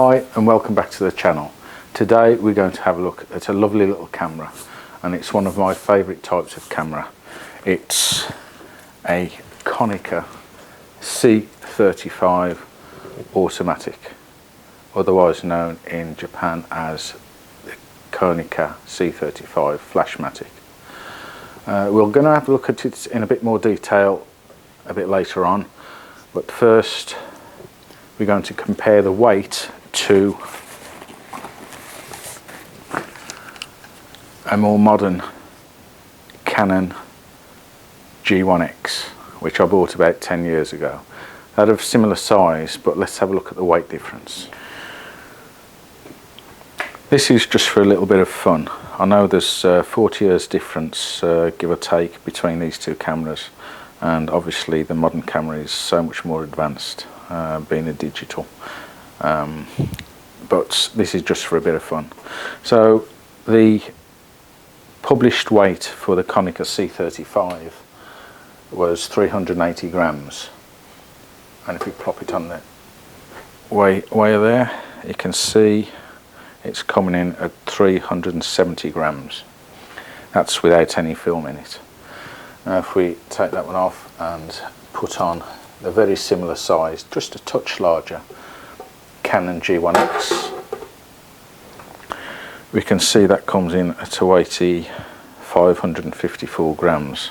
Hi and welcome back to the channel. Today we're going to have a look at a lovely little camera, and it's one of my favourite types of camera. It's a Konica C35 automatic, otherwise known in Japan as the Konica C35 Flashmatic. We're going to have a look at it in a bit more detail a bit later on, but first we're going to compare the weight to a more modern Canon G1X, which I bought about 10 years ago. They're of similar size, but let's have a look at the weight difference. This is just for a little bit of fun. I know there's 40 years difference, give or take, between these two cameras, and obviously the modern camera is so much more advanced, being a digital. But this is just for a bit of fun. So the published weight for the Konica C35 was 380 grams, and if we plop it on the way there, you can see it's coming in at 370 grams. That's without any film in it. Now if we take that one off and put on the very similar size, just a touch larger Canon G1X, we can see that comes in at a weighty 554 grams.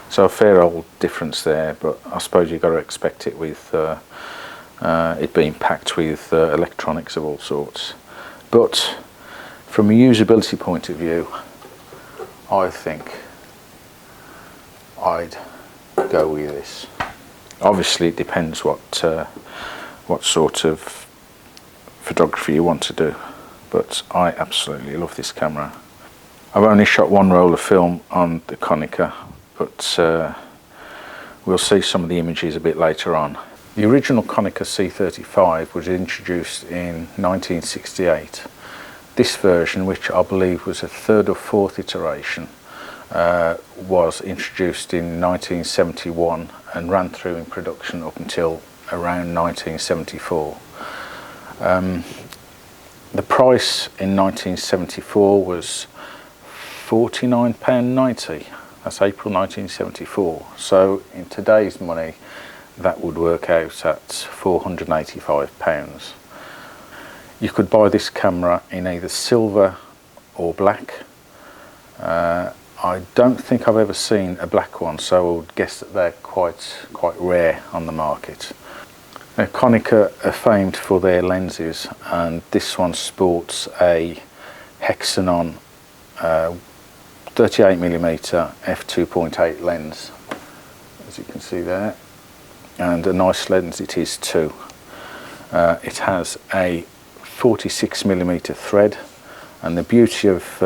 So a fair old difference there, but I suppose you've got to expect it with it being packed with electronics of all sorts. But from a usability point of view, I think I'd go with this. Obviously it depends what sort of photography you want to do, but I absolutely love this camera. I've only shot one roll of film on the Konica, but we'll see some of the images a bit later on. The original Konica C35 was introduced in 1968. This version, which I believe was a third or fourth iteration, was introduced in 1971 and ran through in production up until around 1974. The price in 1974 was £49.90. That's April 1974. So in today's money, that would work out at £485. You could buy this camera in either silver or black. I don't think I've ever seen a black one, so I would guess that they're quite rare on the market. Now, Konica are famed for their lenses, and this one sports a Hexanon 38mm f2.8 lens, as you can see there, and a nice lens it is too. It has a 46mm thread, and the beauty of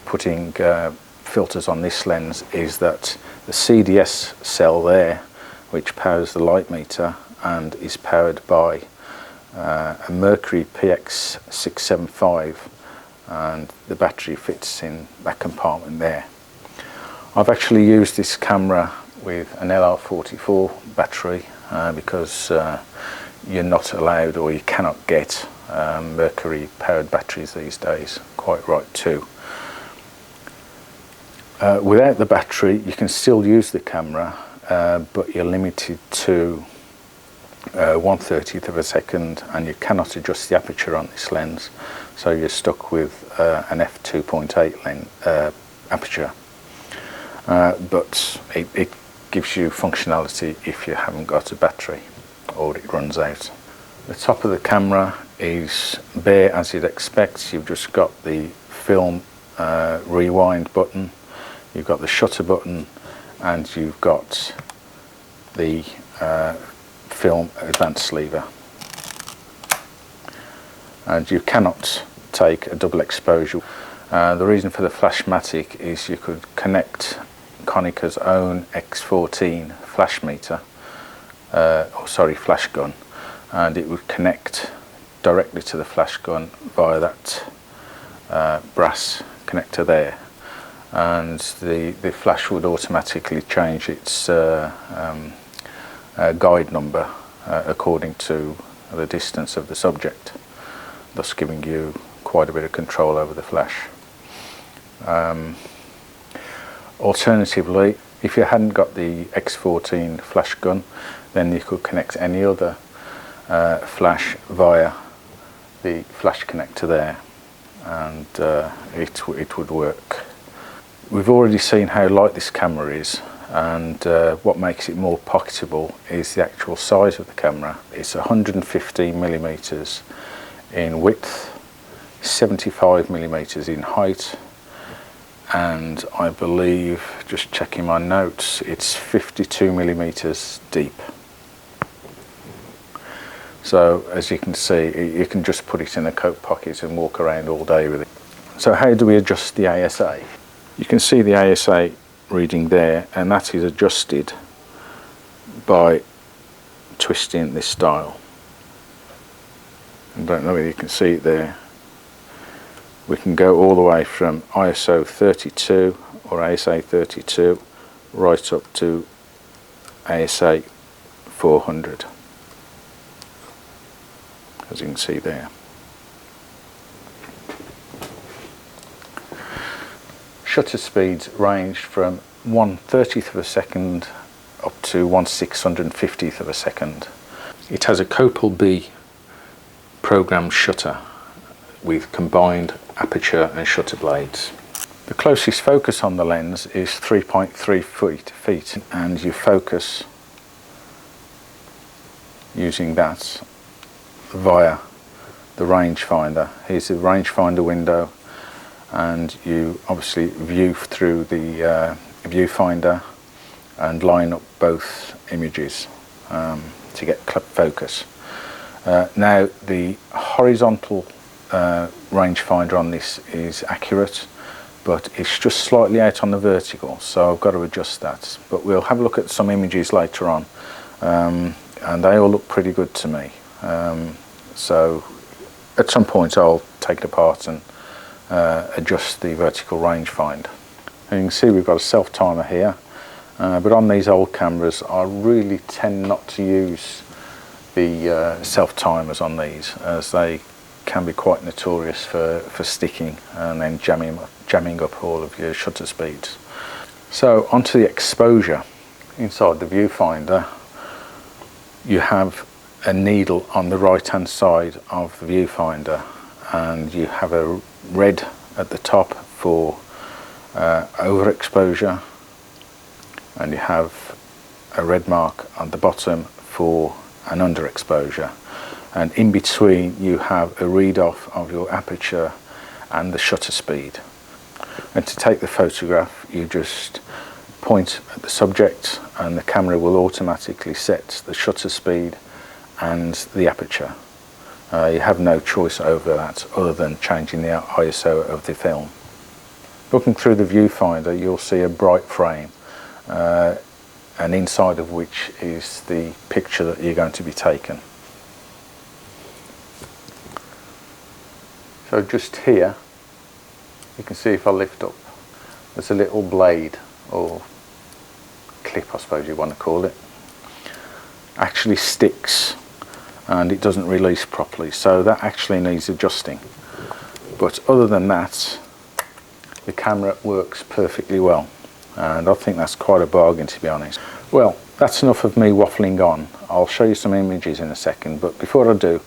putting filters on this lens is that the CDS cell there, which powers the light meter and is powered by a Mercury PX675, and the battery fits in that compartment there. I've actually used this camera with an LR44 battery because you're not allowed, or you cannot get Mercury powered batteries these days, quite right too. Without the battery you can still use the camera, but you're limited to 1/30th of a second, and you cannot adjust the aperture on this lens, so you're stuck with an f2.8 lens aperture. But it gives you functionality if you haven't got a battery or it runs out. The top of the camera is bare as you'd expect. You've just got the film rewind button, you've got the shutter button, and you've got the film advance lever. And you cannot take a double exposure. The reason for the Flashmatic is you could connect Konica's own X14 flash meter, flash gun, and it would connect directly to the flash gun via that brass connector there, and the flash would automatically change its guide number according to the distance of the subject. thus giving you quite a bit of control over the flash. Alternatively, if you hadn't got the X14 flash gun, then you could connect any other flash via the flash connector there, and it would work. We've already seen how light this camera is, and what makes it more pocketable is the actual size of the camera. It's 150 millimeters in width, 75 millimeters in height, and I believe, just checking my notes, it's 52 millimeters deep. So as you can see, you can just put it in a coat pocket and walk around all day with it. So how do we adjust the ASA? You can see the ASA reading there, and that is adjusted by twisting this dial. I don't know whether you can see it there. We can go all the way from ISO 32 or ASA 32 right up to ASA 400, as you can see there. Shutter speeds ranged from 1/30th of a second up to 1/650th of a second. It has a Copal B programmed shutter with combined aperture and shutter blades. The closest focus on the lens is 3.3 feet, and you focus using that via the rangefinder. Here's the rangefinder window, and you obviously view through the viewfinder and line up both images to get focus. Now the horizontal rangefinder on this is accurate, but it's just slightly out on the vertical, so I've got to adjust that. But we'll have a look at some images later on, and they all look pretty good to me. So at some point I'll take it apart and adjust the vertical rangefinder. And you can see we've got a self timer here, but on these old cameras I really tend not to use the self timers on these, as they can be quite notorious for sticking and then jamming up all of your shutter speeds. So onto the exposure. Inside the viewfinder you have a needle on the right hand side of the viewfinder, and you have a red at the top for overexposure, and you have a red mark on the bottom for an underexposure, and in between you have a read off of your aperture and the shutter speed. And to take the photograph, you just point at the subject and the camera will automatically set the shutter speed and the aperture. You have no choice over that other than changing the ISO of the film. Looking through the viewfinder, you'll see a bright frame, and inside of which is the picture that you're going to be taken. So just here, you can see if I lift up, there's a little blade, or clip I suppose you want to call it, actually sticks and it doesn't release properly, so that actually needs adjusting. But other than that, the camera works perfectly well, and I think that's quite a bargain, to be honest. Well, that's enough of me waffling on. I'll show you some images in a second, but before I do,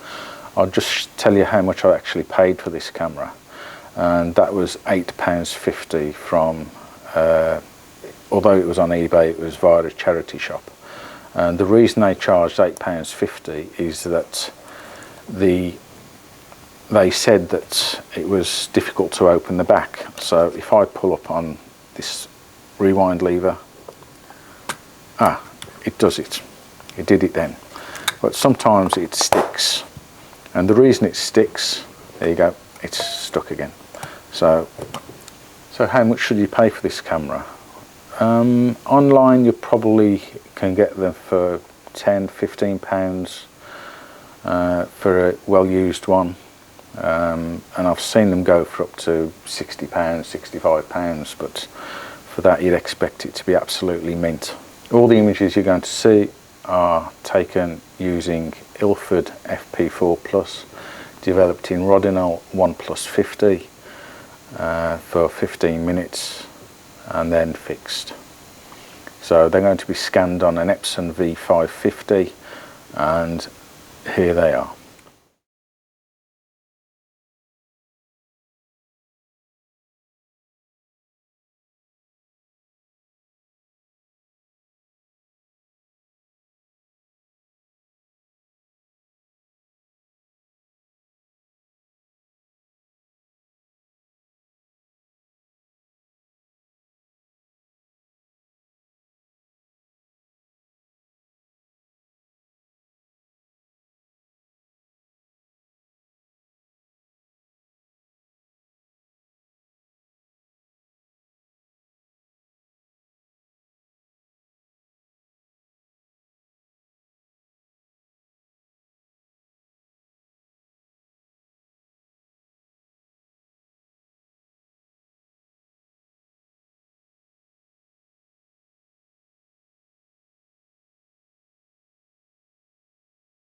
I'll just tell you how much I actually paid for this camera, and that was £8.50 from, although it was on eBay, it was via a charity shop. And the reason they charged £8.50 is that they said that it was difficult to open the back. So if I pull up on this rewind lever, it does it. It did it then. But sometimes it sticks. And the reason it sticks, there you go, it's stuck again. So how much should you pay for this camera? Online you probably can get them for £10–15 for a well-used one, and I've seen them go for up to £60, £65, but for that you'd expect it to be absolutely mint. All the images you're going to see are taken using Ilford FP4 Plus developed in Rodinal 1+50 for 15 minutes and then fixed. So they're going to be scanned on an Epson V550, and here they are.